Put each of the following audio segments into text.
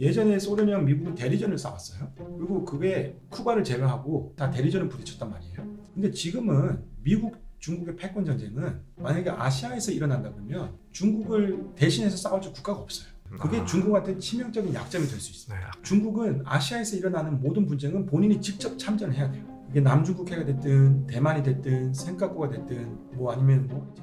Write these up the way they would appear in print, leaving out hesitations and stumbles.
예전에 소련이랑 미국은 대리전을 싸웠어요. 그리고 그게 쿠바를 제외하고 다 대리전을 부딪혔단 말이에요. 근데 지금은 미국 중국의 패권 전쟁은 만약에 아시아에서 일어난다 그러면 중국을 대신해서 싸워줄 국가가 없어요. 그게 중국한테 치명적인 약점이 될 수 있어요. 네. 중국은 아시아에서 일어나는 모든 분쟁은 본인이 직접 참전을 해야 돼요. 이게 남중국해가 됐든 대만이 됐든 센카쿠가 됐든 뭐 아니면 뭐 이제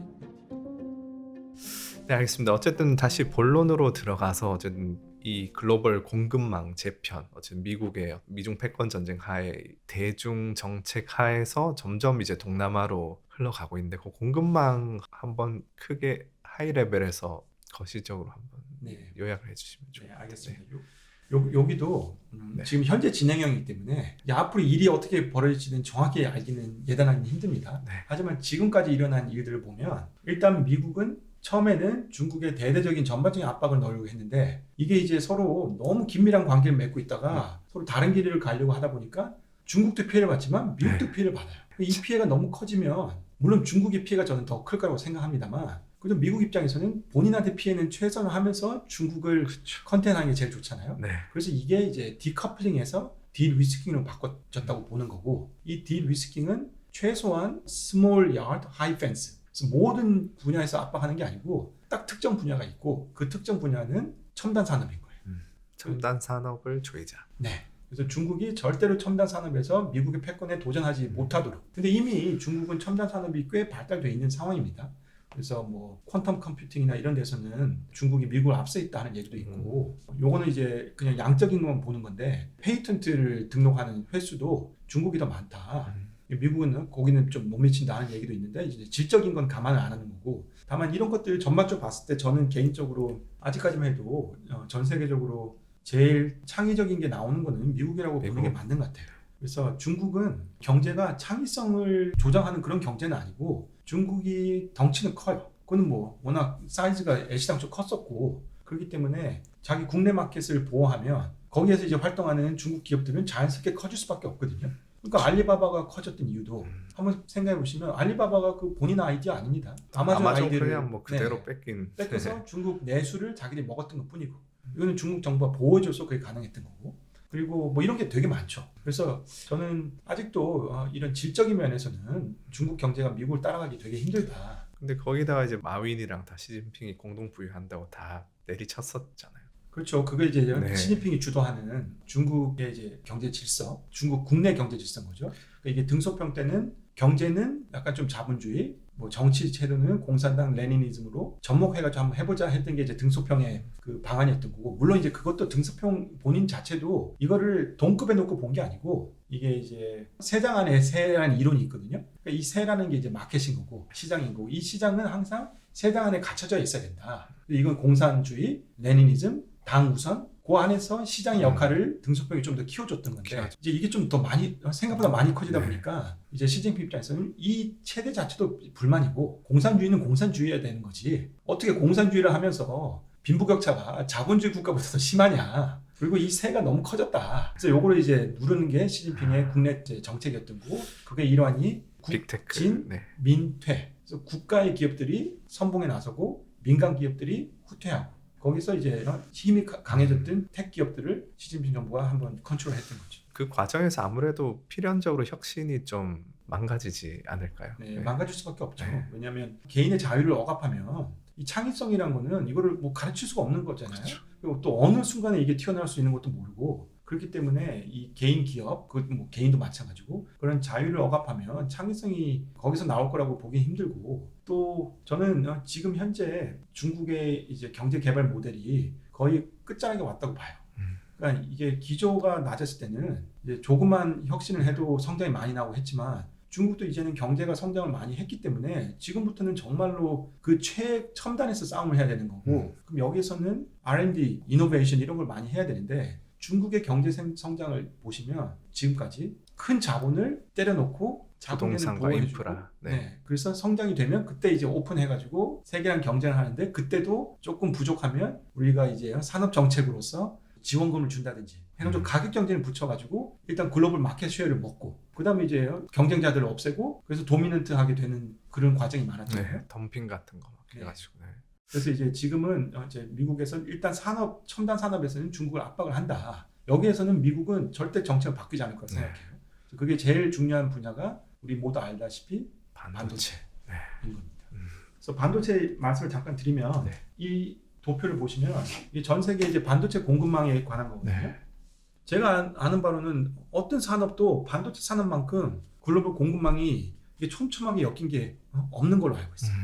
네, 알겠습니다. 어쨌든 다시 본론으로 들어가서 어쨌든 이 글로벌 공급망 재편, 어쨌든 미국의 미중 패권 전쟁 하에 대중 정책 하에서 점점 이제 동남아로 흘러가고 있는데 그 공급망 한번 크게 하이 레벨에서 거시적으로 한번 네. 요약을 해주시면 네, 좋겠습니다. 알겠습니다. 여기도 네. 지금 현재 진행형이기 때문에 이제 앞으로 일이 어떻게 벌어질지는 정확히 알기는 예단하기는 힘듭니다. 네. 하지만 지금까지 일어난 일들을 보면 일단 미국은 처음에는 중국에 대대적인 전반적인 압박을 넣으려고 했는데 이게 이제 서로 너무 긴밀한 관계를 맺고 있다가 서로 다른 길을 가려고 하다 보니까 중국도 피해를 받지만 미국도 피해를 받아요. 이 피해가 너무 커지면 물론 중국의 피해가 저는 더 클 거라고 생각합니다만 그래도 미국 입장에서는 본인한테 피해는 최선을 하면서 중국을 컨테인하는 게 제일 좋잖아요. 네. 그래서 이게 이제 디커플링에서 딜 리스킹으로 바꿔졌다고 보는 거고 이 딜 리스킹은 최소한 스몰 야드 하이 펜스 그래서 모든 분야에서 압박하는 게 아니고 딱 특정 분야가 있고 그 특정 분야는 첨단 산업인 거예요. 첨단 산업을 조이자. 네. 그래서 중국이 절대로 첨단 산업에서 미국의 패권에 도전하지 못하도록. 근데 이미 중국은 첨단 산업이 꽤 발달되어 있는 상황입니다. 그래서 뭐 퀀텀 컴퓨팅이나 이런 데서는 중국이 미국을 앞서 있다는 얘기도 있고 요거는 이제 그냥 양적인 것만 보는 건데 페이턴트를 등록하는 횟수도 중국이 더 많다. 미국은 거기는 좀 못 미친다는 얘기도 있는데 이제 질적인 건 감안을 안 하는 거고 다만 이런 것들 전반적으로 봤을 때 저는 개인적으로 아직까지만 해도 전 세계적으로 제일 창의적인 게 나오는 거는 미국이라고 보는 게 맞는 것 같아요. 그래서 중국은 경제가 창의성을 조장하는 그런 경제는 아니고 중국이 덩치는 커요. 그건 뭐 워낙 사이즈가 애시당초 컸었고 그렇기 때문에 자기 국내 마켓을 보호하면 거기에서 이제 활동하는 중국 기업들은 자연스럽게 커질 수밖에 없거든요. 그러니까 알리바바가 커졌던 이유도 한번 생각해 보시면 알리바바가 그 본인 아이디어 아닙니다. 아마존 아이디어를 그냥 뭐 그대로 뺏긴. 뺏겨서 중국 내수를 자기들이 먹었던 것 뿐이고 이거는 중국 정부가 보호해줘서 그게 가능했던 거고 그리고 뭐 이런 게 되게 많죠. 그래서 저는 아직도 이런 질적인 면에서는 중국 경제가 미국을 따라가기 되게 힘들다. 근데 거기다가 이제 마윈이랑 다 시진핑이 공동 부유한다고 다 내리쳤었잖아요. 그렇죠. 그게 이제 네. 시진핑이 주도하는 중국의 이제 경제 질서, 중국 국내 경제 질서인 거죠. 그러니까 이게 등소평 때는 경제는 약간 좀 자본주의, 뭐 정치 제도는 공산당 레니니즘으로 접목해가지고 한번 해보자 했던 게 이제 등소평의 그 방안이었던 거고, 물론 이제 그것도 등소평 본인 자체도 이거를 동급에 놓고 본 게 아니고 이게 이제 세장 안에 세라는 이론이 있거든요. 그러니까 이 세라는 게 이제 마켓인 거고 시장인 거고 이 시장은 항상 세장 안에 갇혀져 있어야 된다. 이건 공산주의, 레니니즘, 당 우선 그 안에서 시장의 역할을 등소평이 좀 더 키워줬던 건데 이제 이게 좀 더 많이 생각보다 많이 커지다 보니까 이제 시진핑 입장에서는 이 체제 자체도 불만이고 공산주의는 공산주의여야 되는 거지 어떻게 공산주의를 하면서 빈부격차가 자본주의 국가보다 더 심하냐 그리고 이 세가 너무 커졌다 그래서 요거를 이제 누르는 게 시진핑의 국내 정책이었던 거고 그게 일환이 빅테크, 진, 민퇴 그래서 국가의 기업들이 선봉에 나서고 민간 기업들이 후퇴하고 거기서 이제 힘이 강해졌던 택 기업들을 시진핑 정부가 한번 컨트롤했던 거죠. 그 과정에서 아무래도 필연적으로 혁신이 좀 망가지지 않을까요? 네, 망가질 수밖에 없죠. 왜냐하면 개인의 자유를 억압하면 이 창의성이란 거는 이거를 뭐 가르칠 수가 없는 거잖아요. 그렇죠. 그리고 또 어느 순간에 이게 튀어나올 수 있는 것도 모르고 그렇기 때문에 이 개인 기업, 그 뭐 개인도 마찬가지고 그런 자유를 억압하면 창의성이 거기서 나올 거라고 보기 힘들고 또 저는 지금 현재 중국의 이제 경제 개발 모델이 거의 끝자락에 왔다고 봐요. 그러니까 이게 기조가 낮았을 때는 이제 조그만 혁신을 해도 성장이 많이 나오고 했지만 중국도 이제는 경제가 성장을 많이 했기 때문에 지금부터는 정말로 그 최첨단에서 싸움을 해야 되는 거고 그럼 여기서는 R&D, 이노베이션 이런 걸 많이 해야 되는데 중국의 경제 성장을 보시면 지금까지 큰 자본을 때려놓고 자본을 보호해주고 인프라. 네. 그래서 성장이 되면 그때 이제 오픈해가지고 세계랑 경쟁을 하는데 그때도 조금 부족하면 우리가 이제 산업 정책으로서 지원금을 준다든지 해가지고 가격 경쟁을 붙여가지고 일단 글로벌 마켓 쉐어를 먹고 그 다음에 이제 경쟁자들을 없애고 그래서 도미넌트하게 되는 그런 과정이 많았잖아요. 덤핑 같은 거 막 해가지고. 그래서 이제 지금은 이제 미국에서 일단 첨단 산업에서는 중국을 압박을 한다. 여기에서는 미국은 절대 정책을 바뀌지 않을 거라 생각해요. 그게 제일 중요한 분야가 우리 모두 알다시피 반도체인 네. 겁니다. 그래서 반도체 말씀을 잠깐 드리면 네. 이 도표를 보시면 이게 전 세계 이제 반도체 공급망에 관한 거거든요. 네. 제가 아는 바로는 어떤 산업도 반도체 산업만큼 글로벌 공급망이 이게 촘촘하게 엮인 게 없는 걸로 알고 있어요.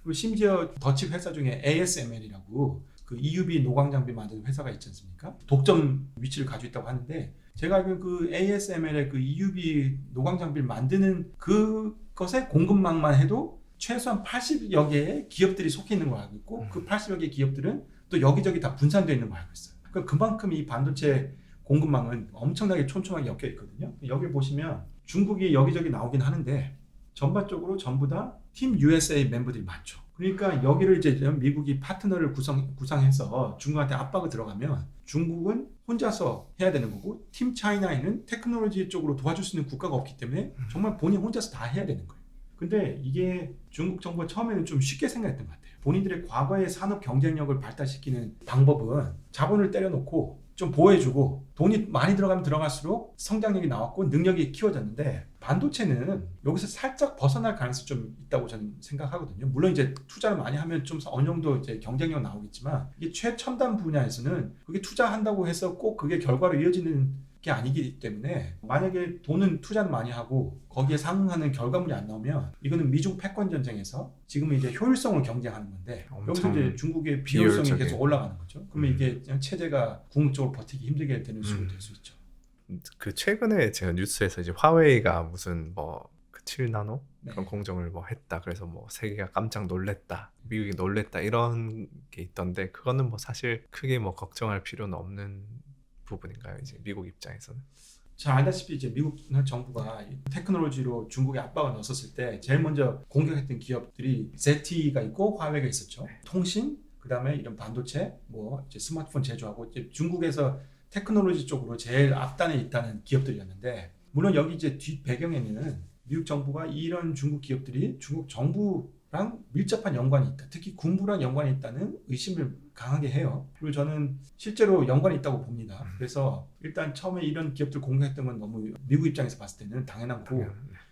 그리고 심지어 더치 회사 중에 ASML이라고 그 EUV 노광 장비 만드는 회사가 있지 않습니까? 독점 위치를 가지고 있다고 하는데 제가 알기로는 그 ASML의 그 EUV 노광 장비를 만드는 그것의 공급망만 해도 최소한 80여 개의 기업들이 속해 있는 걸 알고 있고 그 80여 개의 기업들은 또 여기저기 다 분산되어 있는 걸 알고 있어요. 그러니까 그만큼 이 반도체 공급망은 엄청나게 촘촘하게 엮여 있거든요. 여기 보시면 중국이 여기저기 나오긴 하는데 전반적으로 전부 다 팀 USA 멤버들이 많죠. 그러니까 여기를 이제 미국이 파트너를 구상해서 중국한테 압박을 들어가면 중국은 혼자서 해야 되는 거고 팀 차이나에는 테크놀로지 쪽으로 도와줄 수 있는 국가가 없기 때문에 정말 본인 혼자서 다 해야 되는 거예요. 근데 이게 중국 정부가 처음에는 좀 쉽게 생각했던 것 같아요. 본인들의 과거의 산업 경쟁력을 발달시키는 방법은 자본을 때려놓고 좀 보호해주고 돈이 많이 들어가면 들어갈수록 성장력이 나왔고 능력이 키워졌는데 반도체는 여기서 살짝 벗어날 가능성이 좀 있다고 저는 생각하거든요. 물론 이제 투자를 많이 하면 좀 어느 정도 이제 경쟁력 나오겠지만 이게 최첨단 분야에서는 그게 투자한다고 해서 꼭 그게 결과로 이어지는 게 아니기 때문에 만약에 돈은 투자를 많이 하고 거기에 상응하는 결과물이 안 나오면 이거는 미중 패권 전쟁에서 지금은 이제 효율성을 경쟁하는 건데 여기서 이제 중국의 비효율성이 비효율적인. 계속 올라가는 거죠. 그러면 이게 그냥 체제가 궁극적으로 버티기 힘들게 되는 수가 될 수 있죠. 그 최근에 제가 뉴스에서 이제 화웨이가 무슨 뭐 그 7나노 그런 네. 공정을 뭐 했다. 그래서 뭐 세계가 깜짝 놀랬다. 미국이 놀랬다. 이런 게 있던데 그거는 뭐 사실 크게 뭐 걱정할 필요는 없는 부분인가요? 이제 미국 입장에서는. 잘 알다시피 이제 미국 정부가 이 테크놀로지로 중국에 압박을 넣었을 때 제일 먼저 공격했던 기업들이 ZTE가 있고 화웨이가 있었죠. 통신, 그다음에 이런 반도체, 뭐 이제 스마트폰 제조하고 이제 중국에서 테크놀로지 쪽으로 제일 앞단에 있다는 기업들이었는데 물론 여기 이제 뒷 배경에는 미국 정부가 이런 중국 기업들이 중국 정부랑 밀접한 연관이 있다. 특히 군부랑 연관이 있다는 의심을 강하게 해요. 그리고 저는 실제로 연관이 있다고 봅니다. 그래서 일단 처음에 이런 기업들 공격했던 건 너무 미국 입장에서 봤을 때는 당연한 거고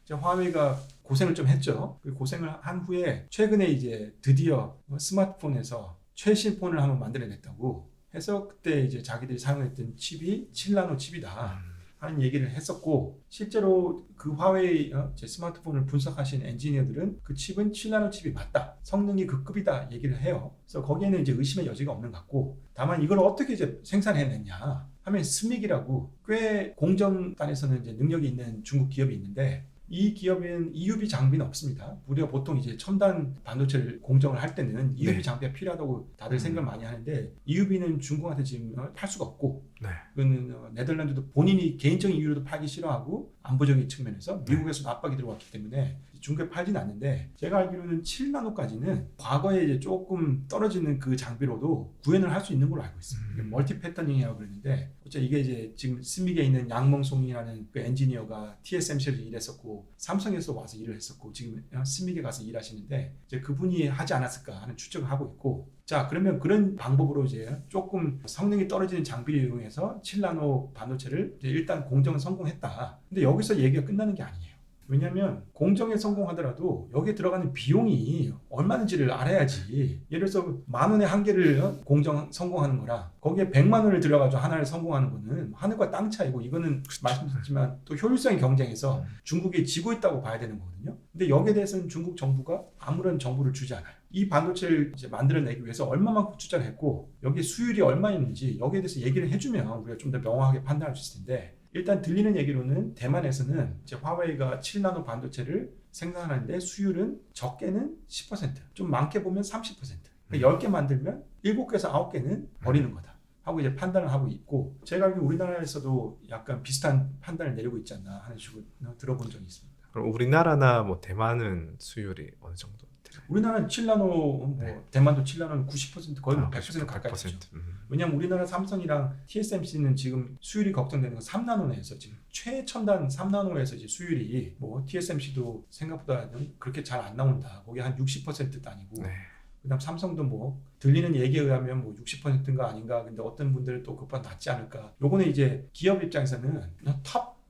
이제 화웨이가 고생을 좀 했죠. 그 고생을 한 후에 최근에 이제 드디어 스마트폰에서 최신 폰을 한번 만들어냈다고 해서 그때 이제 자기들이 사용했던 칩이 7나노 칩이다 하는 얘기를 했었고 실제로 그 화웨이 제 스마트폰을 분석하신 엔지니어들은 그 칩은 7나노 칩이 맞다. 성능이 그 급이다 얘기를 해요. 그래서 거기에는 이제 의심의 여지가 없는 것 같고 다만 이걸 어떻게 이제 생산해냈냐 하면 스믹이라고 꽤 공정단에서는 이제 능력이 있는 중국 기업이 있는데 이 기업은 EUV 장비는 없습니다. 우리가 보통 이제 첨단 반도체를 공정을 할 때는 EUV 네. 장비가 필요하다고 다들 생각을 많이 하는데 EUV는 중국한테 지금 팔 수가 없고 네. 그는 네덜란드도 본인이 개인적인 이유로도 팔기 싫어하고 안보적인 측면에서 미국에서도 압박이 들어왔기 때문에 중국에 팔지는 않는데 제가 알기로는 7나노까지는 과거에 이제 조금 떨어지는 그 장비로도 구현을 할 수 있는 걸로 알고 있어요. 이게 멀티 패터닝이라고 그러는데 어째 이게 이제 지금 스믹에 있는 양멍송이라는 그 엔지니어가 TSMC에서 일했었고 삼성에서 와서 일을 했었고 지금 스믹에 가서 일하시는데 이제 그분이 하지 않았을까 하는 추측을 하고 있고 자 그러면 그런 방법으로 이제 조금 성능이 떨어지는 장비를 이용해서 7나노 반도체를 이제 일단 공정은 성공했다. 근데 여기서 얘기가 끝나는 게 아니에요. 왜냐하면 공정에 성공하더라도 여기에 들어가는 비용이 얼마인지를 알아야지. 예를 들어서 10,000원의 한 개를 공정 성공하는 거라 거기에 100만 원을 들여가지고 하나를 성공하는 거는 하늘과 땅 차이고 이거는 말씀드렸지만 또 효율성의 경쟁에서 중국이 지고 있다고 봐야 되는 거거든요. 근데 여기에 대해서는 중국 정부가 아무런 정보를 주지 않아요. 이 반도체를 이제 만들어내기 위해서 얼마만큼 투자를 했고 여기 수율이 얼마였는지 여기에 대해서 얘기를 해주면 우리가 좀 더 명확하게 판단할 수 있을 텐데 일단 들리는 얘기로는 대만에서는 이제 화웨이가 7나노 반도체를 생산하는데 수율은 적게는 10%, 좀 많게 보면 30%. 그러니까 10개 만들면 7개에서 9개는 버리는 거다 하고 이제 판단을 하고 있고 제가 알기로 우리나라에서도 약간 비슷한 판단을 내리고 있지 않나 하는 식으로 들어본 적이 있습니다. 그럼 우리나라나 뭐 대만은 수율이 어느 정도 돼요? 우리나라는 7나노, 뭐 대만도 7나노는 90% 거의 100% 가까이 되죠. 100%. 왜냐면 우리나라 삼성이랑 TSMC는 지금 수율이 걱정되는 건 3나노에서 지금 최첨단 3나노에서 이제 수율이 뭐 TSMC도 생각보다는 그렇게 잘 안 나온다. 거기 한 60%도 아니고 네. 그다음 삼성도 뭐 들리는 얘기에 의하면 뭐 60%인가 아닌가. 근데 어떤 분들은 또 그것보다 낮지 않을까. 요거는 이제 기업 입장에서는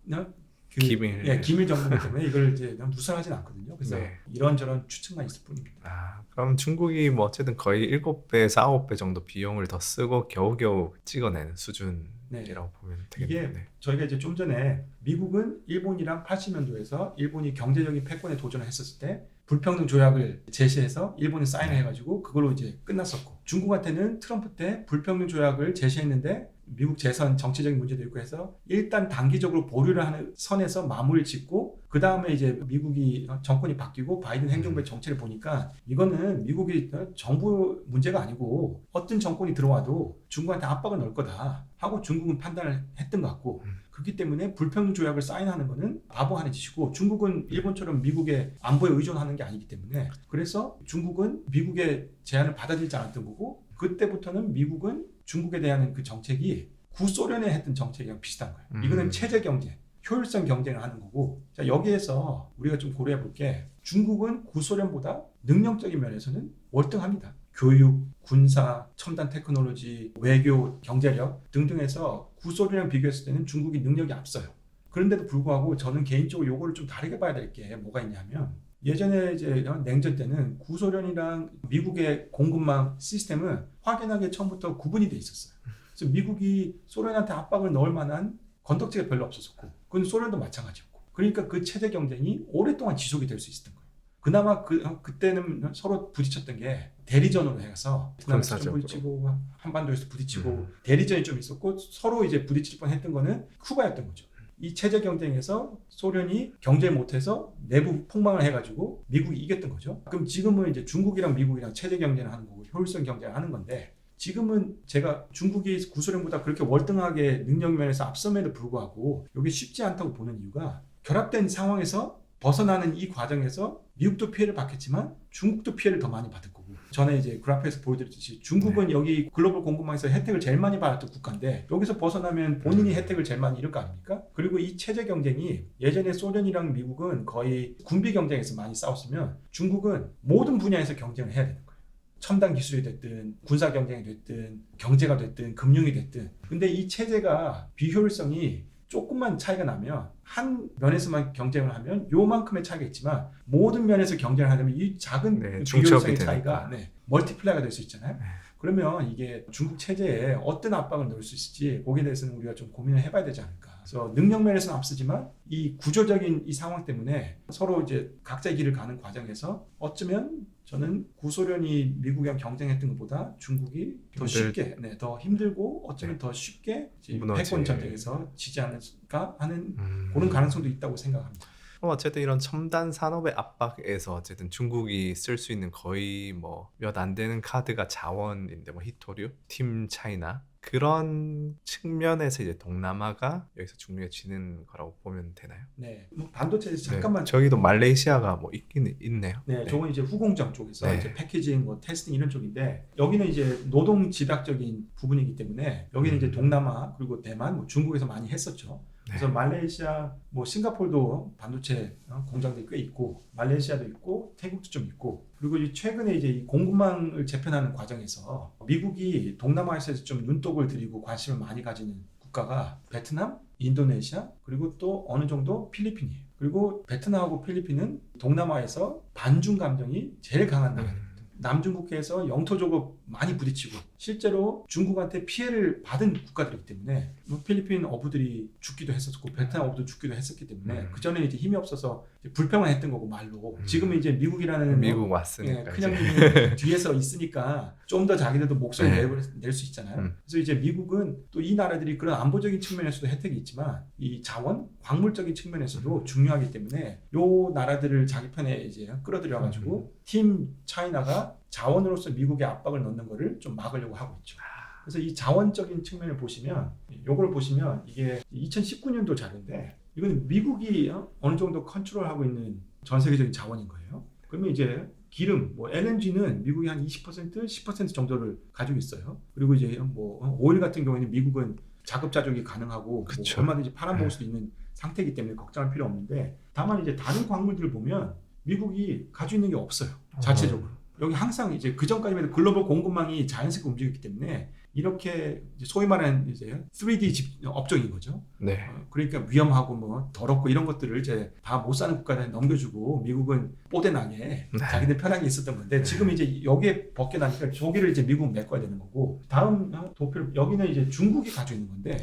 그냥 기밀. 기밀 정보이기 때문에 이걸 이제 누설하진 않거든요. 그래서 네. 이런저런 추측만 있을 뿐입니다. 그럼 중국이 뭐 어쨌든 거의 7배에서 9배 정도 비용을 더 쓰고 겨우겨우 찍어내는 수준이라고 보면 되겠네요. 이게 저희가 이제 좀 전에 미국은 일본이랑 80년도에서 일본이 경제적인 패권에 도전을 했었을 때 불평등 조약을 제시해서 일본이 사인해가지고 그걸로 이제 끝났었고, 중국한테는 트럼프 때 불평등 조약을 제시했는데 미국 재선 정치적인 문제도 있고 해서 일단 단기적으로 보류를 하는 선에서 마무리를 짓고, 그 다음에 이제 미국이 정권이 바뀌고 바이든 행정부의 정책을 보니까 이거는 미국이 정부 문제가 아니고 어떤 정권이 들어와도 중국한테 압박을 넣을 거다 하고 중국은 판단을 했던 것 같고, 그렇기 때문에 불평등 조약을 사인하는 거는 바보하는 짓이고, 중국은 일본처럼 미국의 안보에 의존하는 게 아니기 때문에, 그래서 중국은 미국의 제안을 받아들이지 않았던 거고, 그때부터는 미국은 중국에 대한 그 정책이 구소련에 했던 정책이랑 비슷한 거예요. 이거는 체제 경제, 효율성 경쟁을 하는 거고, 자, 여기에서 우리가 좀 고려해 볼 게, 중국은 구소련보다 능력적인 면에서는 월등합니다. 교육, 군사, 첨단 테크놀로지, 외교, 경제력 등등에서 구소련이랑 비교했을 때는 중국이 능력이 앞서요. 그런데도 불구하고 저는 개인적으로 요거를 좀 다르게 봐야 될 게 뭐가 있냐면, 예전에 이제 냉전 때는 구소련이랑 미국의 공급망 시스템은 확연하게 처음부터 구분이 돼 있었어요. 그래서 미국이 소련한테 압박을 넣을 만한 건덕지가 별로 없었고, 그건 소련도 마찬가지였고, 그러니까 그 체제 경쟁이 오랫동안 지속이 될 수 있었던 거예요. 그나마 그때는 서로 부딪혔던 게 대리전으로 해서 베트남에서 좀 부딪히고 한반도에서 부딪히고 대리전이 좀 있었고, 서로 이제 부딪힐 뻔했던 거는 쿠바였던 거죠. 이 체제 경쟁에서 소련이 경제 못해서 내부 폭망을 해가지고 미국이 이겼던 거죠. 그럼 지금은 이제 중국이랑 미국이랑 체제 경쟁을 하는 거고 효율성 경쟁을 하는 건데, 지금은 제가 중국이 구소련보다 그렇게 월등하게 능력 면에서 앞섬에도 불구하고 이게 쉽지 않다고 보는 이유가, 결합된 상황에서 벗어나는 이 과정에서 미국도 피해를 받겠지만 중국도 피해를 더 많이 받을 거고, 전에 이제 그래프에서 보여드렸듯이 중국은 여기 글로벌 공급망에서 혜택을 제일 많이 받았던 국가인데 여기서 벗어나면 본인이 혜택을 제일 많이 잃을 거 아닙니까? 그리고 이 체제 경쟁이, 예전에 소련이랑 미국은 거의 군비 경쟁에서 많이 싸웠으면 중국은 모든 분야에서 경쟁을 해야 되는 거예요. 첨단 기술이 됐든 군사 경쟁이 됐든 경제가 됐든 금융이 됐든. 근데 이 체제가 비효율성이 조금만 차이가 나면, 한 면에서만 경쟁을 하면 요만큼의 차이가 있지만 모든 면에서 경쟁을 하려면 이 작은 비효율성의 차이가 멀티플라이가 될 수 있잖아요. 그러면 이게 중국 체제에 어떤 압박을 넣을 수 있을지, 거기에 대해서는 우리가 좀 고민을 해봐야 되지 않을까. 그래서 능력 면에서는 앞서지만 이 구조적인 이 상황 때문에 서로 이제 각자의 길을 가는 과정에서 어쩌면 저는 구소련이 미국이랑 경쟁했던 것보다 중국이 더 쉽게, 더 힘들고 어쩌면 더 쉽게 패권 전쟁에서 지지 않을까 하는 그런 가능성도 있다고 생각합니다. 어쨌든 이런 첨단 산업의 압박에서 어쨌든 중국이 쓸 수 있는 거의 뭐 몇 안 되는 카드가 자원인데, 뭐 히토류, 팀 차이나 그런 측면에서 이제 동남아가 여기서 중요해 지는 거라고 보면 되나요? 네, 뭐 반도체에서 잠깐만. 저기도 말레이시아가 뭐 있긴 있네요. 네, 저건 이제 후공정 쪽에서 이제 패키징, 뭐 테스팅 이런 쪽인데, 여기는 이제 노동 지락적인 부분이기 때문에 여기는 이제 동남아 그리고 대만, 뭐 중국에서 많이 했었죠. 그래서 말레이시아, 뭐 싱가포르도 반도체 공장들이 꽤 있고, 말레이시아도 있고, 태국도 좀 있고, 그리고 최근에 이제 이 공급망을 재편하는 과정에서 미국이 동남아에서 좀 눈독을 들이고 관심을 많이 가지는 국가가 베트남, 인도네시아, 그리고 또 어느 정도 필리핀이에요. 그리고 베트남하고 필리핀은 동남아에서 반중 감정이 제일 강한 나라입니다. 남중국해에서 영토적으로 많이 부딪히고 실제로 중국한테 피해를 받은 국가들이기 때문에, 필리핀 어부들이 죽기도 했었고 베트남 어부도 죽기도 했었기 때문에 그전에는 이제 힘이 없어서 이제 불평을 했던 거고 말로. 지금은 이제 미국이라는 미국 왔으니까 큰형님이 뒤에서 있으니까 좀 더 자기들도 목소리 낼 수 있잖아요. 그래서 이제 미국은 또 이 나라들이 그런 안보적인 측면에서도 혜택이 있지만 이 자원, 광물적인 측면에서도 중요하기 때문에 요 나라들을 자기 편에 이제 끌어들여가지고 팀 차이나가 자원으로서 미국에 압박을 넣는 거를 좀 막으려고 하고 있죠. 그래서 이 자원적인 측면을 보시면, 요걸 보시면 이게 2019년도 자료인데, 이건 미국이 어느 정도 컨트롤하고 있는 전 세계적인 자원인 거예요. 그러면 이제 기름, 뭐 LNG는 미국이 한 20%, 10% 정도를 가지고 있어요. 그리고 이제 뭐 오일 같은 경우에는 미국은 자급자족이 가능하고 뭐 얼마든지 팔아먹을 수 있는 상태이기 때문에 걱정할 필요 없는데, 다만 이제 다른 광물들을 보면 미국이 가지고 있는 게 없어요, 자체적으로. 여기 항상 이제 그 전까지만 해도 글로벌 공급망이 자연스럽게 움직였기 때문에 이렇게 이제 소위 말하는 이제 3D 업종인 거죠. 네. 그러니까 위험하고 뭐 더럽고 이런 것들을 이제 다 못 사는 국가들에 넘겨주고 미국은 뽀대나게 자기들 편하게 있었던 건데 지금 이제 여기에 벗겨나니까 저기를 이제 미국은 메꿔야 되는 거고 다음 도표 여기는 이제 중국이 가지고 있는 건데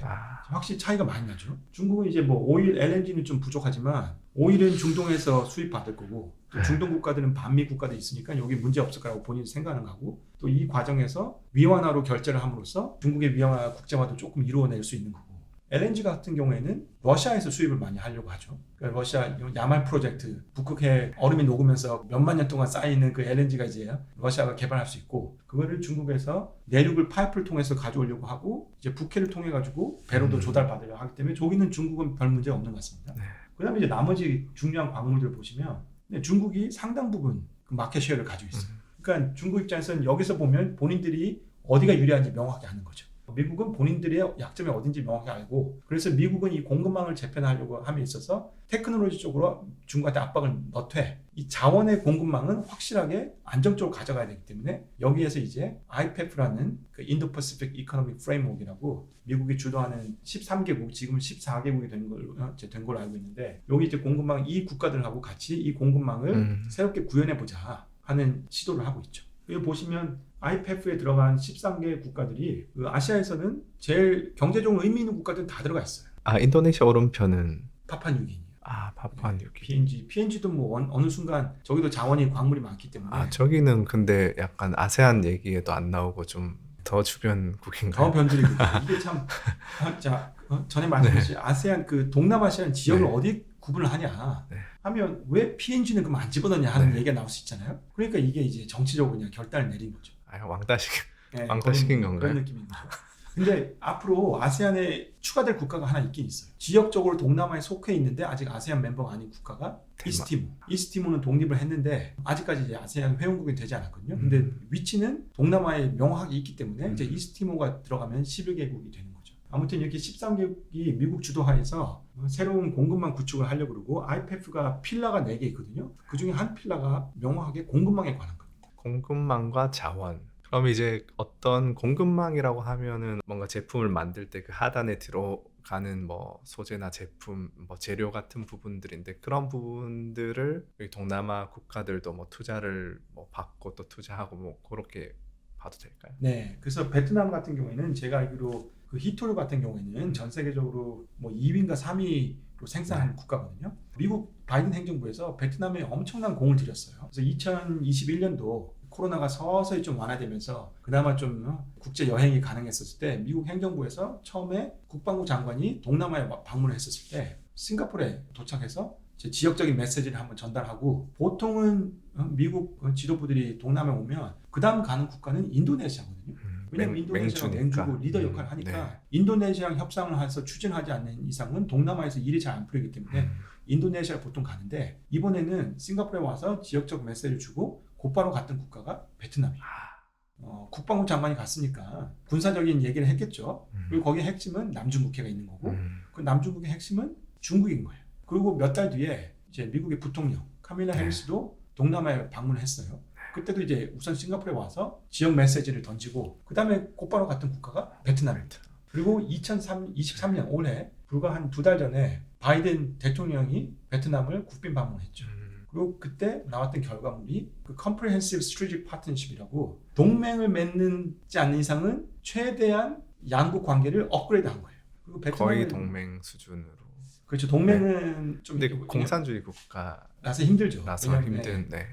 확실히 차이가 많이 나죠. 중국은 이제 뭐 오일, LNG는 좀 부족하지만 오일은 중동에서 수입받을 거고 또 중동 국가들은 반미 국가도 있으니까 여기 문제 없을 거라고 본인이 생각하는 거고 또 이 과정에서 위안화로 결제를 함으로써 중국의 위안화 국제화도 조금 이루어낼 수 있는 거고 LNG 같은 경우에는 러시아에서 수입을 많이 하려고 하죠. 그러니까 러시아 야말 프로젝트 북극해 얼음이 녹으면서 몇만 년 동안 쌓이는 그 LNG가 이제 러시아가 개발할 수 있고 그거를 중국에서 내륙을 파이프를 통해서 가져오려고 하고 이제 북해를 통해 가지고 배로도 조달받으려고 하기 때문에 저기는 중국은 별 문제 없는 것 같습니다. 그다음에 이제 나머지 중요한 광물들 보시면 중국이 상당 부분 그 마켓 쉐어를 가지고 있어요. 그러니까 중국 입장에서는 여기서 보면 본인들이 어디가 유리한지 명확히 아는 거죠. 미국은 본인들의 약점이 어딘지 명확히 알고 그래서 미국은 이 공급망을 재편하려고 함에 있어서 테크놀로지 쪽으로 중국한테 압박을 넣되 이 자원의 공급망은 확실하게 안정적으로 가져가야 되기 때문에 여기에서 이제 IPEF라는 그 인도-패시픽 이코노믹 프레임워크라고 미국이 주도하는 13개국 지금 14개국이 된 걸로 알고 있는데 여기 이제 공급망 이 국가들하고 같이 이 공급망을 새롭게 구현해 보자 하는 시도를 하고 있죠. 여기 보시면 IPEF에 들어간 13개 국가들이 그 아시아에서는 제일 경제적으로 의미 있는 국가들은 다 들어가 있어요. 인도네시아 오른편은 파푸아뉴기니. 파푸아뉴기니. PNG도 뭐 어느 순간 저기도 자원이 광물이 많기 때문에. 저기는 근데 약간 아세안 얘기에도 안 나오고 좀 더 주변국인가요? 더 변두리고 이게 참 전에 말씀드렸듯이 아세안 그 동남아시아는 지역을 어디 구분을 하냐 하면 왜 PNG는 그럼 안 집어넣냐 하는 얘기가 나올 수 있잖아요. 그러니까 이게 이제 정치적으로 그냥 결단을 내린 거죠. 왕따시킨 건가요? 그런 느낌인 거죠. 근데 앞으로 아세안에 추가될 국가가 하나 있긴 있어요. 지역적으로 동남아에 속해 있는데 아직 아세안 멤버가 아닌 국가가 이스티모. 이스티모는 독립을 했는데 아직까지 이제 아세안 회원국이 되지 않았거든요. 근데 위치는 동남아에 명확하게 있기 때문에 이제 이스티모가 들어가면 11개국이 되는 거죠. 아무튼 이렇게 13개국이 미국 주도하에서 새로운 공급망 구축을 하려고 그러고 IPEF가 필라가 4개 있거든요. 그중에 한 필라가 명확하게 공급망에 관한 겁니다. 공급망과 자원. 그럼 이제 어떤 공급망이라고 하면은 뭔가 제품을 만들 때 그 하단에 들어가는 뭐 소재나 제품, 뭐 재료 같은 부분들인데 그런 부분들을 여기 동남아 국가들도 뭐 투자를 뭐 받고 또 투자하고 뭐 그렇게 봐도 될까요? 네, 그래서 베트남 같은 경우에는 제가 알기로 그 히토류 같은 경우에는 전 세계적으로 뭐 2위인가 3위로 생산하는 국가거든요. 미국 바이든 행정부에서 베트남에 엄청난 공을 들였어요. 그래서 2021년도 코로나가 서서히 좀 완화되면서 그나마 좀 국제 여행이 가능했었을 때 미국 행정부에서 처음에 국방부 장관이 동남아에 방문을 했었을 때 싱가포르에 도착해서 지역적인 메시지를 한번 전달하고 보통은 미국 지도부들이 동남아에 오면 그 다음 가는 국가는 인도네시아거든요. 왜냐하면 인도네시아가 맹주고 리더 역할을 하니까 인도네시아랑 협상을 해서 추진하지 않는 이상은 동남아에서 일이 잘 안 풀리기 때문에 인도네시아를 보통 가는데 이번에는 싱가포르에 와서 지역적 메시지를 주고 곧바로 갔던 국가가 베트남이에요. 국방부 장관이 갔으니까 군사적인 얘기를 했겠죠. 그리고 거기에 핵심은 남중국해가 있는 거고 그 남중국의 핵심은 중국인 거예요. 그리고 몇 달 뒤에 이제 미국의 부통령 카밀라 해리스도 동남아에 방문을 했어요. 그때도 이제 우선 싱가포르에 와서 지역 메시지를 던지고 그 다음에 곧바로 갔던 국가가 베트남입니다. 그리고 2023년 올해 불과 한 2달 전에 바이든 대통령이 베트남을 국빈 방문했죠. 그리고 그때 나왔던 결과물이 그 Comprehensive Strategic Partnership이라고 동맹을 맺지 않는 이상은 최대한 양국 관계를 업그레이드한 거예요. 그리고 베트남은 거의 동맹 수준으로. 그렇죠. 동맹은 좀 근데 공산주의 국가라서 힘들죠.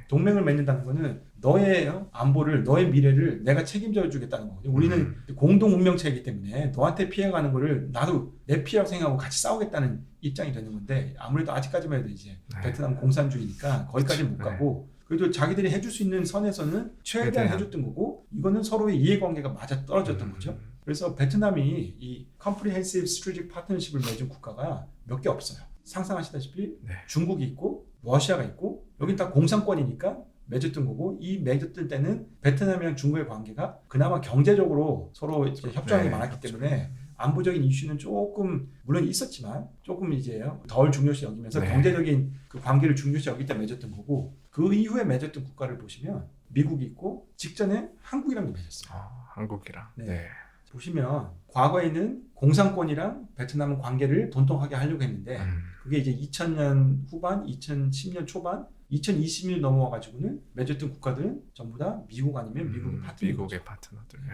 동맹을 맺는다는 거는 너의 안보를, 너의 미래를 내가 책임져 주겠다는 거거든요. 우리는 공동 운명체이기 때문에 너한테 피해가는 거를 나도 내 피해라고 생각하고 같이 싸우겠다는 입장이 되는 건데 아무래도 아직까지만 해도 이제 베트남 공산주의니까 거기까지는 못 가고 그래도 자기들이 해줄 수 있는 선에서는 최대한 해줬던 거고 이거는 서로의 이해관계가 맞아 떨어졌던 거죠. 그래서 베트남이 이 Comprehensive Strategic Partnership을 맺은 국가가 몇 개 없어요. 상상하시다시피 중국이 있고 러시아가 있고 여긴 다 공산권이니까 맺었던 거고 이 맺었던 때는 베트남이랑 중국의 관계가 그나마 경제적으로 서로 이제 협조하는 게 많았기 때문에 안보적인 이슈는 조금 물론 있었지만 조금 이제 덜 중요시 여기면서 네. 경제적인 그 관계를 중요시 여길 때 맺었던 거고 그 이후에 맺었던 국가를 보시면 미국이 있고 직전에 한국이랑 맺었어요. 한국이랑. 네. 네. 보시면 과거에는 공산권이랑 베트남은 관계를 돈독하게 하려고 했는데 그게 이제 2000년 후반, 2010년 초반, 2020년 넘어와가지고는 맺었던 국가들은 전부 다 미국 아니면 미국의 파트너. 미국의 파트너들. 네.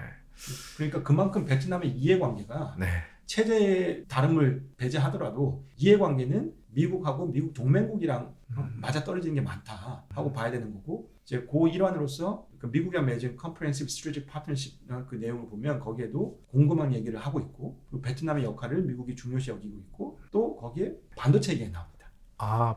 그러니까 그만큼 베트남의 이해관계가 네. 체제의 다름을 배제하더라도 이해관계는 미국하고 미국 동맹국이랑 맞아떨어지는 게 많다 하고 봐야 되는 거고 이제 그 일환으로서 그 미국이랑 맺은 Comprehensive Strategic Partnership 그 내용을 보면 거기에도 곰곰한 얘기를 하고 있고 그리고 베트남의 역할을 미국이 중요시 여기고 있고 또 거기에 반도체 얘기가 나옵니다.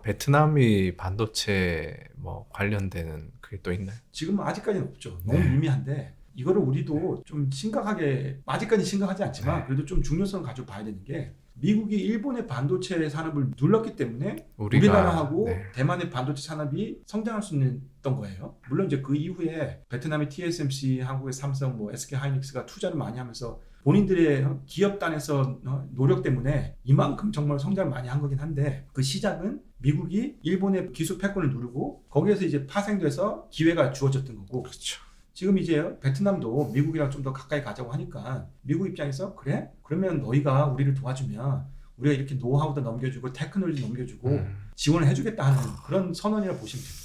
베트남이 반도체 뭐 관련되는 그게 또 있나요? 지금은 아직까지는 없죠. 너무 네. 미미한데 이거를 우리도 좀 심각하게 아직까지 심각하지 않지만 네. 그래도 좀 중요성을 가지고 봐야 되는 게 미국이 일본의 반도체 산업을 눌렀기 때문에 우리가, 우리나라하고 네. 대만의 반도체 산업이 성장할 수 있던 거예요. 물론 이제 그 이후에 베트남의 TSMC, 한국의 삼성, 뭐 SK 하이닉스가 투자를 많이 하면서 본인들의 기업단에서 노력 때문에 이만큼 정말 성장을 많이 한 거긴 한데 그 시작은 미국이 일본의 기술 패권을 누르고 거기에서 이제 파생돼서 기회가 주어졌던 거고 그렇죠. 지금 이제 베트남도 미국이랑 좀 더 가까이 가자고 하니까 미국 입장에서 그래? 그러면 너희가 우리를 도와주면 우리가 이렇게 노하우도 넘겨주고 테크놀로지 넘겨주고 지원을 해주겠다 하는 그런 선언이라 보시면 됩니다.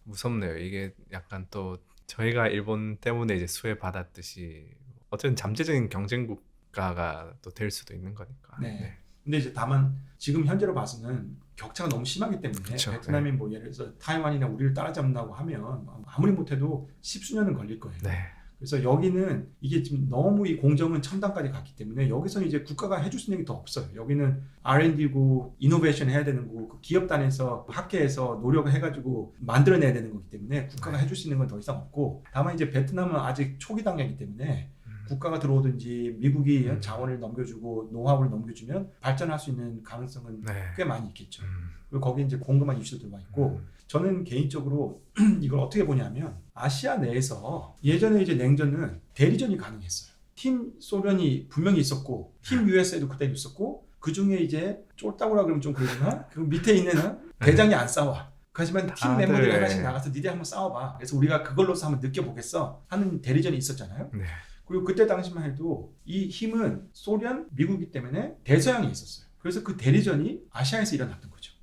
무섭네요. 이게 약간 또 저희가 일본 때문에 이제 수혜 받았듯이 어쨌든 잠재적인 경쟁 국가가 또 될 수도 있는 거니까. 네. 근데 이제 다만 지금 현재로 봐서는 격차가 너무 심하기 때문에 그쵸. 베트남이 뭐 예를 들어서 타이완이나 우리를 따라잡는다고 하면 아무리 못해도 10수년은 걸릴 거예요. 네. 그래서 여기는 이게 지금 너무 이 공정은 첨단까지 갔기 때문에 여기서는 이제 국가가 해줄 수 있는 게 더 없어요. 여기는 R&D고 이노베이션 해야 되는 거고 그 기업단에서 학계에서 노력을 해가지고 만들어내야 되는 거기 때문에 국가가 해줄 수 있는 건 더 이상 없고 다만 이제 베트남은 아직 초기 단계이기 때문에 국가가 들어오든지 미국이 자원을 넘겨주고 노하우를 넘겨주면 발전할 수 있는 가능성은 네. 꽤 많이 있겠죠. 그리고 거기 이제 공급한 이슈도 들어와 있고 저는 개인적으로 이걸 어떻게 보냐면 아시아 내에서 예전에 이제 냉전은 대리전이 가능했어요. 팀 소련이 분명히 있었고 팀 USA도 그때 있었고 그 중에 이제 쫄따구라 그러면 좀 그러지만 그 밑에 있는 대장이 안 싸워. 하지만 팀 다들, 멤버들이 하나씩 나가서 니네 한번 싸워봐. 그래서 우리가 그걸로서 한번 느껴보겠어 하는 대리전이 있었잖아요. 네. 그리고 그때 당시만 해도 이 힘은 소련, 미국이기 때문에 대서양에 있었어요. 그래서 그 대리전이 아시아에서 일어났던 거죠.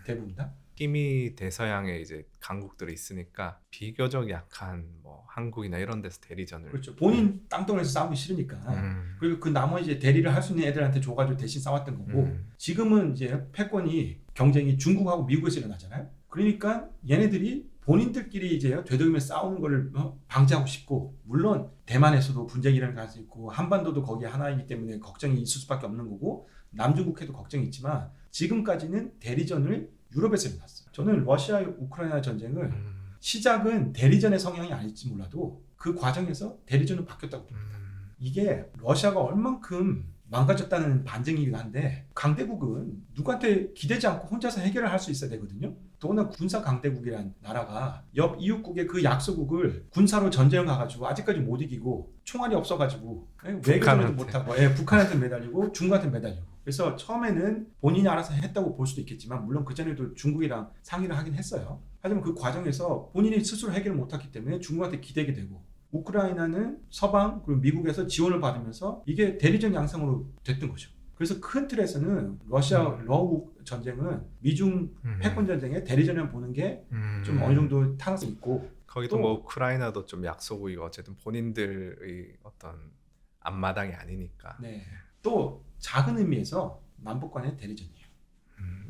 대부분 다. 힘이 대서양에 이제 강국들이 있으니까 비교적 약한 뭐 한국이나 이런 데서 대리전을 그렇죠. 본인 땅덩어리에서 싸우기 싫으니까. 그리고 그 나머지 대리를 할 수 있는 애들한테 줘가지고 대신 싸웠던 거고 지금은 이제 패권이 경쟁이 중국하고 미국에서 일어나잖아요. 그러니까 얘네들이 본인들끼리 이제 되도록이면 싸우는 거를 방지하고 싶고 물론 대만에서도 분쟁이 일어날 가능성이 있고 한반도도 거기에 하나이기 때문에 걱정이 있을 수밖에 없는 거고 남중국해도 걱정이 있지만 지금까지는 대리전을 유럽에서 일어났어요. 저는 러시아 우크라이나 전쟁을 시작은 대리전의 성향이 아닐지 몰라도 그 과정에서 대리전은 바뀌었다고 봅니다. 이게 러시아가 얼만큼 망가졌다는 반증이긴 한데 강대국은 누구한테 기대지 않고 혼자서 해결을 할 수 있어야 되거든요. 더구나 군사 강대국이란 나라가 옆 이웃국의 그 약소국을 군사로 전쟁을 가가지고 아직까지 못 이기고 총알이 없어가지고 외교전도 못하고 북한한테 매달리고 중국한테 매달리고 그래서 처음에는 본인이 알아서 했다고 볼 수도 있겠지만 물론 그전에도 중국이랑 상의를 하긴 했어요. 하지만 그 과정에서 본인이 스스로 해결을 못했기 때문에 중국한테 기대게 되고 우크라이나는 서방 그리고 미국에서 지원을 받으면서 이게 대리전 양상으로 됐던 거죠. 그래서 큰 틀에서는 러시아 러우 전쟁은 미중 패권 전쟁의 대리전을 보는 게 좀 어느 정도 타당성이 있고 거기도 뭐 우크라이나도 좀 약소국이고 어쨌든 본인들의 어떤 앞마당이 아니니까. 네. 또 작은 의미에서 남북 간의 대리전이에요.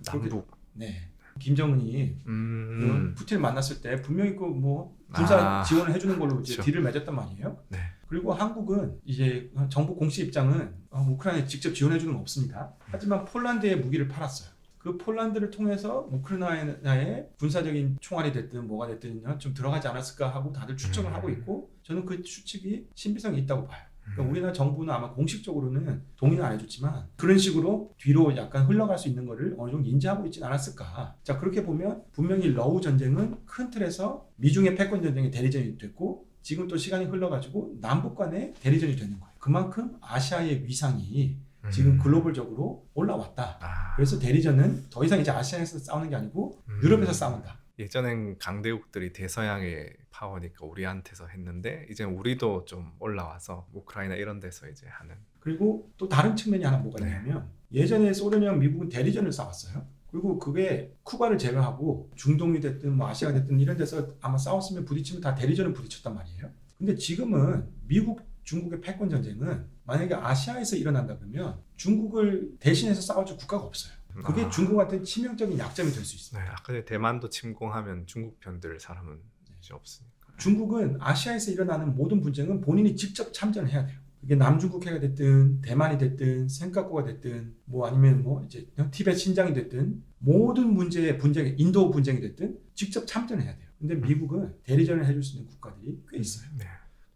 남북. 네. 김정은이 그 푸틴을 만났을 때 분명히 그 뭐 군사 지원을 해주는 걸로 이제 그렇죠. 딜을 맺었단 말이에요. 네. 그리고 한국은 이제 정부 공식 입장은 우크라이나에 직접 지원해주는 건 없습니다. 하지만 폴란드에 무기를 팔았어요. 그 폴란드를 통해서 우크라이나의 군사적인 총알이 됐든 뭐가 됐든 좀 들어가지 않았을까 하고 다들 추측을 하고 있고 저는 그 추측이 신빙성이 있다고 봐요. 그러니까 우리나라 정부는 아마 공식적으로는 동의는 안 해줬지만 그런 식으로 뒤로 약간 흘러갈 수 있는 거를 어느 정도 인지하고 있진 않았을까. 자 그렇게 보면 분명히 러우 전쟁은 큰 틀에서 미중의 패권 전쟁의 대리전이 됐고 지금 또 시간이 흘러가지고 남북 간의 대리전이 되는 거예요. 그만큼 아시아의 위상이 지금 글로벌적으로 올라왔다. 아. 그래서 대리전은 더 이상 이제 아시아에서 싸우는 게 아니고 유럽에서 싸운다. 예전엔 강대국들이 대서양의 파워니까 우리한테서 했는데 이제 우리도 좀 올라와서 우크라이나 이런 데서 이제 하는. 그리고 또 다른 측면이 하나 뭐가 네. 있냐면 예전에 소련이랑 미국은 대리전을 싸웠어요. 그리고 그게 쿠바를 제외하고 중동이 됐든 뭐 아시아가 됐든 이런 데서 아마 싸웠으면 부딪히면 다 대리전을 부딪혔단 말이에요. 근데 지금은 미국, 중국의 패권 전쟁은 만약에 아시아에서 일어난다 그러면 중국을 대신해서 싸워줄 국가가 없어요. 그게 중국한테 치명적인 약점이 될 수 있어요. 네, 아까 전에 대만도 침공하면 중국 편들 사람은 이제 없으니까. 중국은 아시아에서 일어나는 모든 분쟁은 본인이 직접 참전을 해야 돼요. 그게 남중국해가 됐든 대만이 됐든 센카쿠가 됐든 뭐 아니면 뭐 이제 티베트 신장이 됐든 모든 문제의 분쟁, 인도 분쟁이 됐든 직접 참전을 해야 돼요. 근데 미국은 대리전을 해줄 수 있는 국가들이 꽤 있어요. 네.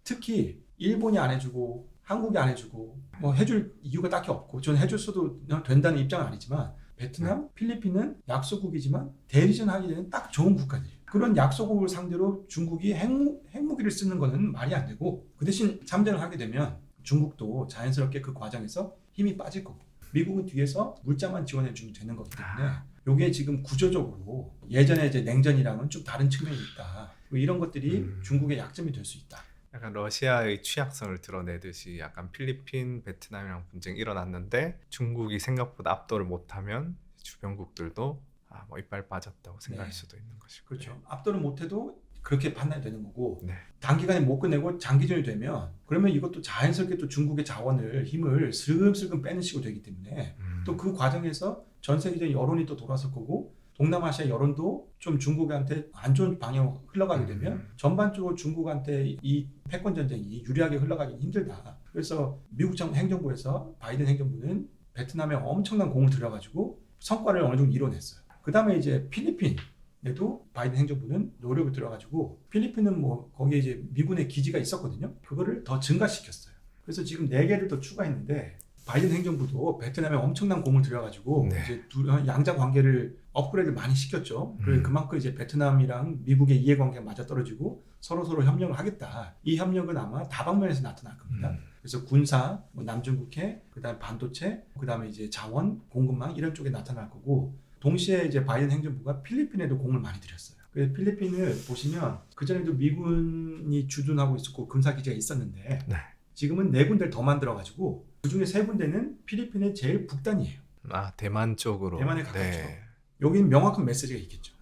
특히 일본이 안 해주고 한국이 안 해주고 뭐 해줄 이유가 딱히 없고 저는 해줄 수도 된다는 입장은 아니지만 베트남, 필리핀은 약소국이지만 대리전 하기 전에 딱 좋은 국가들이에요. 그런 약소국을 상대로 중국이 핵무기를 쓰는 거는 말이 안 되고 그 대신 참전을 하게 되면 중국도 자연스럽게 그 과정에서 힘이 빠질 거고 미국은 뒤에서 물자만 지원해 주면 되는 거기 때문에 이게 지금 구조적으로 예전에 이제 냉전이랑은 좀 다른 측면이 있다. 이런 것들이 중국의 약점이 될 수 있다. 약간 러시아의 취약성을 드러내듯이 약간 필리핀, 베트남이랑 분쟁이 일어났는데 중국이 생각보다 압도를 못하면 주변국들도 뭐 이빨 빠졌다고 생각할 네. 수도 있는 것이고. 그렇죠. 압도를 못해도 그렇게 판단이 되는 거고 네. 단기간에 못 끝내고 장기전이 되면 그러면 이것도 자연스럽게 또 중국의 자원을 힘을 슬금슬금 빼는 식으로 되기 때문에 또 그 과정에서 전 세계적인 여론이 또 돌아설 거고 동남아시아 여론도 좀 중국한테 안 좋은 방향으로 흘러가게 되면 전반적으로 중국한테 이 패권 전쟁이 유리하게 흘러가기 힘들다. 그래서 미국 행정부에서 바이든 행정부는 베트남에 엄청난 공을 들여가지고 성과를 어느 정도 이뤄냈어요. 그 다음에 이제 필리핀에도 바이든 행정부는 노력을 들여가지고 필리핀은 뭐 거기에 이제 미군의 기지가 있었거든요. 그거를 더 증가시켰어요. 그래서 지금 4개를 더 추가했는데 바이든 행정부도 베트남에 엄청난 공을 들여가지고 네. 이제 양자 관계를 업그레이드 많이 시켰죠. 그래서 그만큼 이제 베트남이랑 미국의 이해관계가 맞아떨어지고 서로 협력을 하겠다. 이 협력은 아마 다방면에서 나타날 겁니다. 그래서 군사, 뭐 남중국해, 그다음에 반도체, 그다음에 이제 자원, 공급망 이런 쪽에 나타날 거고 동시에 이제 바이든 행정부가 필리핀에도 공을 많이 들였어요. 그래서 필리핀을 보시면 그 전에도 미군이 주둔하고 있었고 군사 기지가 있었는데 네. 지금은 4군데를 더 만들어가지고 그 중에 3군데는 필리핀의 제일 북단이에요. 대만 쪽으로. 대만에 가깝죠. 네. 여기는 명확한 메시지가 있겠죠.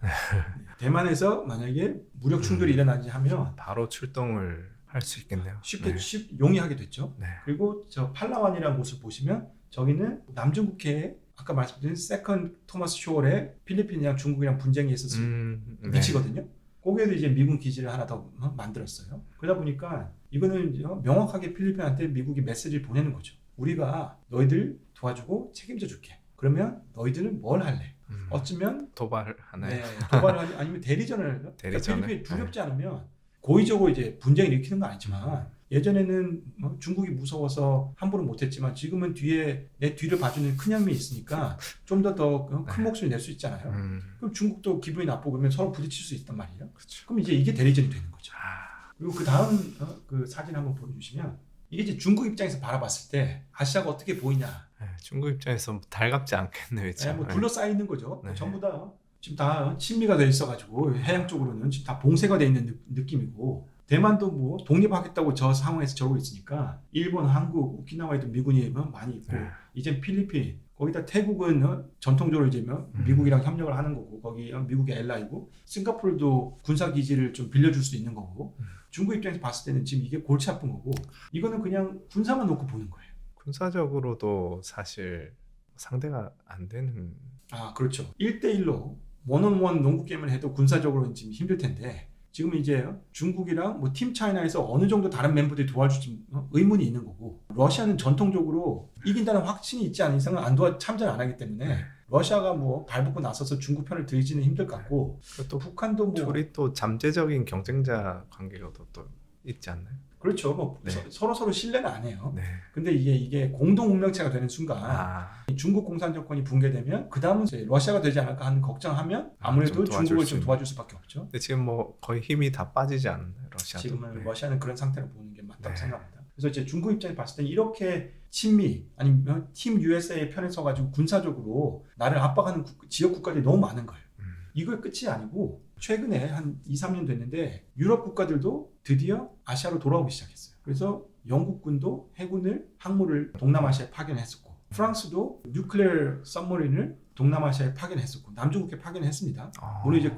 대만에서 만약에 무력 충돌이 일어나지 하면 바로 출동을 할 수 있겠네요. 쉽게 네. 용이하게 됐죠. 네. 그리고 저 팔라완이라는 곳을 보시면 저기는 남중국해에 아까 말씀드린 세컨 토마스 쇼얼의 필리핀이랑 중국이랑 분쟁이 있었을 네. 위치거든요. 거기에도 이제 미군 기지를 하나 더 만들었어요. 그러다 보니까 이거는 명확하게 필리핀한테 미국이 메시지를 보내는 거죠. 우리가 너희들 도와주고 책임져 줄게. 그러면 너희들은 뭘 할래? 어쩌면 도발하나요? 네, 도발을 하지 아니면 대리전을 대리전을? 필리핀이 두렵지 않으면 고의적으로 이제 분쟁을 일으키는 건 아니지만 예전에는 뭐 중국이 무서워서 함부로 못했지만 지금은 뒤에 내 뒤를 봐주는 큰 형이 있으니까 좀 더 큰 목소리 낼 수 있잖아요. 그럼 중국도 기분이 나쁘고 그러면 서로 부딪힐 수 있단 말이에요. 그렇죠. 그럼 이제 이게 대리전이 되는 거죠. 그리고 그 다음 그 사진 한번 보여주시면 이게 이제 중국 입장에서 바라봤을 때 아시아가 어떻게 보이냐. 네, 중국 입장에서 달갑지 않겠네요. 네, 참. 뭐 둘러싸여 있는 거죠. 네. 전부 다 지금 다 친미가 돼 있어가지고 해양 쪽으로는 지금 다 봉쇄가 돼 있는 느낌이고 대만도 뭐 독립하겠다고 저 상황에서 저러고 있으니까 일본, 한국, 오키나와에도 미군이 많이 있고 네. 이제 필리핀 거기다 태국은 전통적으로 이제 미국이랑 협력을 하는 거고 거기 미국의 알라이고 싱가포르도 군사 기지를 좀 빌려줄 수 있는 거고 중국 입장에서 봤을 때는 지금 이게 골치 아픈 거고 이거는 그냥 군사만 놓고 보는 거예요. 군사적으로도 사실 상대가 안 되는. 그렇죠. 1대1로 원온원 농구 게임을 해도 군사적으로는 지금 힘들 텐데 지금 이제 중국이랑 뭐 팀 차이나에서 어느 정도 다른 멤버들이 도와줄지 의문이 있는 거고 러시아는 전통적으로 이긴다는 확신이 있지 않은 이상은 참전 안 하기 때문에 러시아가 뭐 발벗고 나서서 중국 편을 들지는 힘들 것 같고 또 북한도 뭐 둘이 또 잠재적인 경쟁자 관계가 또 있지 않나요? 그렇죠. 뭐 네. 서로 신뢰는 안 해요. 네. 근데 이게 공동 운명체가 되는 순간 중국 공산 정권이 붕괴되면 그 다음은 러시아가 되지 않을까 하는 걱정하면 아무래도 중국을 좀 도와줄 수밖에 없죠. 근데 지금 뭐 거의 힘이 다 빠지지 않나요, 러시아도? 지금은 네. 러시아는 그런 상태로 보는 게 맞다고 네. 생각합니다. 그래서 이제 중국 입장에 봤을 때 이렇게 친미 아니면 팀 USA 편에 서가지고 군사적으로 나를 압박하는 지역 국가들이 너무 많은 거예요. 이걸 끝이 아니고 최근에 한 2, 3년 됐는데 유럽 국가들도 드디어 아시아로 돌아오기 시작했어요. 그래서 영국군도 해군을 항모를 동남아시아에 파견했었고 프랑스도 뉴클리어 सब머린을 동남아시아에 파견했었고 남중국해 파견했습니다. 물론 이제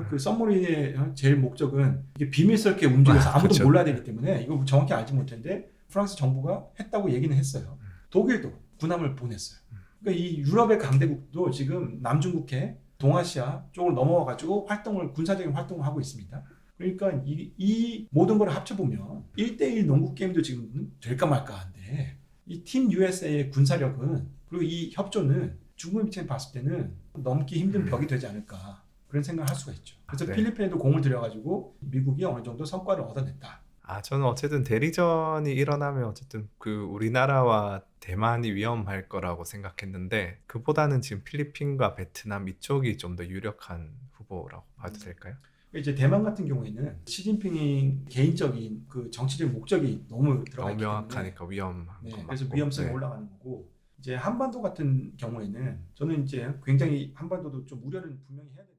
그 सब머린의 제일 목적은 이게 비밀스럽게 움직여서 아무도 그렇죠. 몰라야 되기 때문에 이거 정확히 알지 못했는데 프랑스 정부가 했다고 얘기는 했어요. 독일도 군함을 보냈어요. 그러니까 이 유럽의 강대국도 지금 남중국해 동아시아 쪽으로 넘어와가지고 군사적인 활동을 하고 있습니다. 그러니까 이 모든 걸 합쳐보면 1대1 농구 게임도 지금 될까 말까 한데 이 팀 USA의 군사력은 그리고 이 협조는 중국 입장에 봤을 때는 넘기 힘든 벽이 되지 않을까 그런 생각을 할 수가 있죠. 그래서 네. 필리핀에도 공을 들여가지고 미국이 어느 정도 성과를 얻어냈다. 저는 어쨌든 대리전이 일어나면 어쨌든 그 우리나라와 대만이 위험할 거라고 생각했는데 그보다는 지금 필리핀과 베트남 이쪽이 좀 더 유력한 후보라고 봐도 될까요? 이제 대만 같은 경우에는 시진핑이 개인적인 그 정치적 목적이 너무 들어가 너무 있기 때문에 명확하니까 위험한 거 그래서 맞고. 위험성이 네. 올라가는 거고 이제 한반도 같은 경우에는 저는 이제 굉장히 한반도도 좀 우려는 분명히 해야 됩니다.